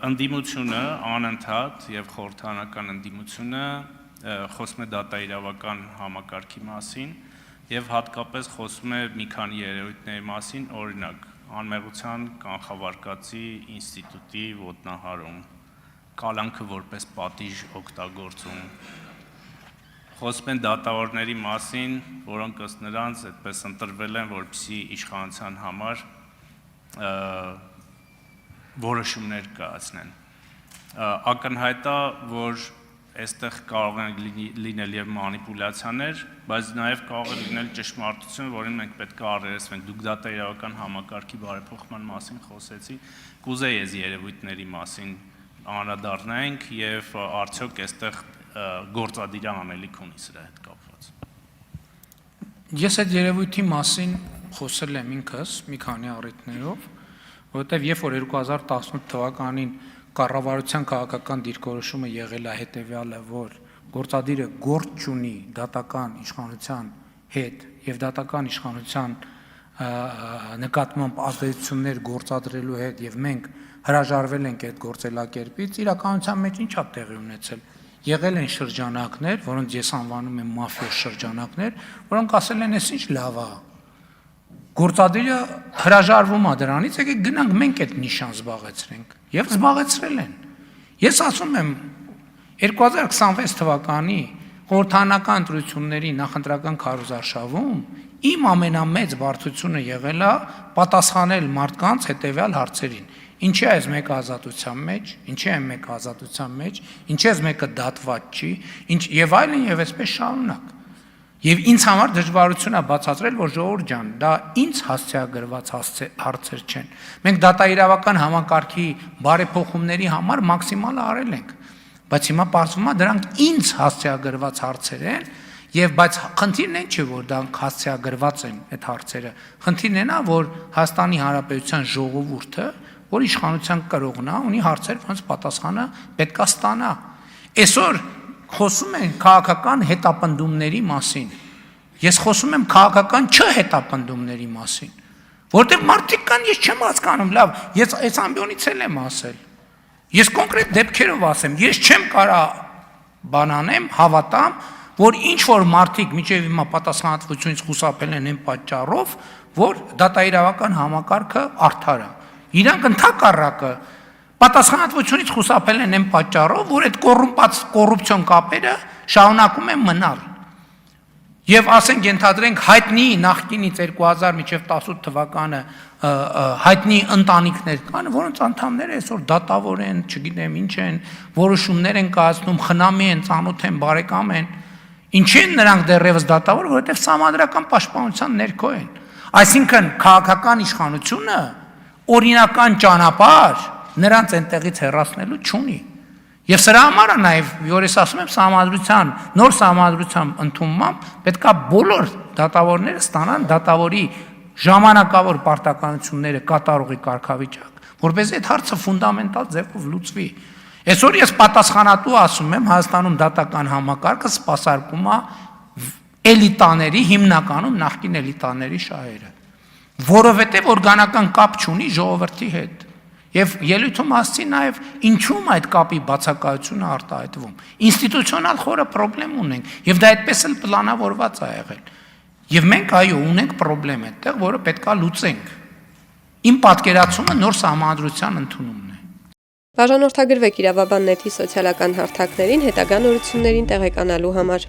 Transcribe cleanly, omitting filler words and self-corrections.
Ընդդիմությունը անընդհատ եւ խորհրդարանական ընդդիմությունը խոսում է դատաիրավական համակարգի մասին եւ հատկապես խոսում է մի քանի երևույթների մասին, օրինակ անմեղության կանխավարկածի ինստիտուտի ոտնահարում, կալանքը որպես պատիժ օգտագործում, խոսում են դատավորների մասին, որոնք ըստ նրանց այդպես ընտրվել են, որպեսզի իշխանության համար որոշումներ կայացնեն։ Ակնհայտ է, որ այստեղ կարող են լինել եւ մանիպուլյացիաներ, բայց նաեւ կարող է լինել ճշմարտություն, որին մենք պետք է առերեսվենք։ Դուք դատաիրավական համակարգի բարեփոխման մասին խոսեցի, կուզեի այս երևույթների մասին անդրադառնանք եւ արդյոք այստեղ գործադիր անելիք ունի սրա հետ կապված։ Ես այդ երևույթի մասին խոսել եմ ինքս մի քանի առիթներով, որովհետեւ երբ որ 2018 թվականին կառավարության քաղաքական դիրքորոշումը եղել է հետևյալը, որ գործադիրը գործ չունի դատական իշխանության հետ եւ դատական իշխանության նկատմամբ ազդեցություններ գործադրելու հետ եւ մենք հրաժարվել ենք այդ գործելակերպից, իրականության մեջ ինչ է տեղի ունեցել։ Եղել են շրջանակներ, որոնց ես անվանում եմ մաֆիոզ շրջանակներ, որոնք ասել են, «Էս ինչ լավ է»։ Գործադիրը հրաժարվում է դրանից, եկեք գնանք մենք այդ նիշան զբաղեցրենք եւ զբաղեցրել են։ Ես ասում եմ 2026 թվականի խորհրդարանական ընտրությունների նախընտրական քարոզարշավում իմ ամենամեծ բարդությունը եղել է պատասխանել մարդկանց հետեւյալ հարցերին. ինչի է այս մեկը ազատության մեջ, ինչի է մեկը ազատության մեջ, ինչի է մեկը դատված չի, եւ այլն եւ այսպես շարունակ։ Եվ ինձ համար դժվարություն է բացատրել, որ ժողովուրդ ջան, դա ինձ հասցեագրված հարցեր չեն։ Մենք դատաիրավական համակարգի բարեփոխումների համար մաքսիմալը արել ենք, բայց հիմա պարզվում է դրանք ինձ հասցեագրված հարցեր են, եւ բայց խնդիրն այն չէ, որ դրանք հասցեագրված են այդ հարցերը։ Խնդիրն այն է, որ Հայաստանի Հանրապետության ժողովուրդը, որ իշխանության կրողն է, ունի հարցեր, որոնց պատասխանը պետք է ստանա։ Այսօր խոսում են քաղաքական հետապնդումների մասին։ Ես խոսում եմ քաղաքական չհետապնդումների մասին, որտեղ մարդիկ կան, ես չեմ հասկանում, լավ, ես այս ամբիոնից եմ ասել։ Ես կոնկրետ դեպքերով ասեմ, ես չեմ կարա բանանեմ, հավատամ, որ ինչ որ մարդիկ միջև հիմա պատասխանատվությունից խուսափել են այն պատճառով, որ դատաիրավական համակարգը արդար է։ Իրանք ընդհակառակը պատասխանատվությունից խուսափել են այն պատճառով, որ այդ կոռուպցիոն կապերը շարունակում են մնալ։ Եվ ասենք ենթադրենք հայտնի նախկինից 2000 մինչև 18 թվականը հայտնի ընտանիքներ կան, որոնց անդամները այսօր դատավոր են, չգիտեմ ինչ են, որոշումներ են կայացնում, խնամի են, ծանոթ են, բարեկամ են։ Ինչի են նրանք դեռևս դատավոր, որովհետև սահմանադրական պաշտպանության ներքո են։ Այսինքն քաղաքական իշխանությունը օրինական ճանապարհ նրանց այնտեղից հեռացնելու չունի։ Եվ սրա համար է նաև, որ ես ասում եմ, սահմանադրության, նոր սահմանադրության ընդունմամբ պետքա բոլոր դատավորները ստանան դատավորի ժամանակավոր պարտականությունները կատարողի կարգավիճակ, որպեսզի այդ հարցը ֆունդամենտալ ձևով լուծվի։ Այսօր ես պատասխանատու ասում եմ, Հայաստանում դատական համակարգը սպասարկում է էլիտաների, հիմնականում նախկին էլիտաների շահերը, որովհետև օրգանական կապ չունի ժողովրդի հետ։ Եվ ելույթում ասացի նաև ինչու՞մ այդ կապի բացակայությունը արտահայտվում։ Ինստիտուցիոնալ խորը խնդրեմ ունենք, եւ դա այդպես էլ պլանավորված է եղել։ Եվ մենք այո ունենք խնդրեմ այդտեղ, որը պետքա լուծենք։ Իմ պատկերացումը նոր սահմանադրության ընդունումն է։ Բաժանորդագրվեք Իրավաբան նեթի սոցիալական հարթակներին հետագա նորություններին տեղեկանալու համար։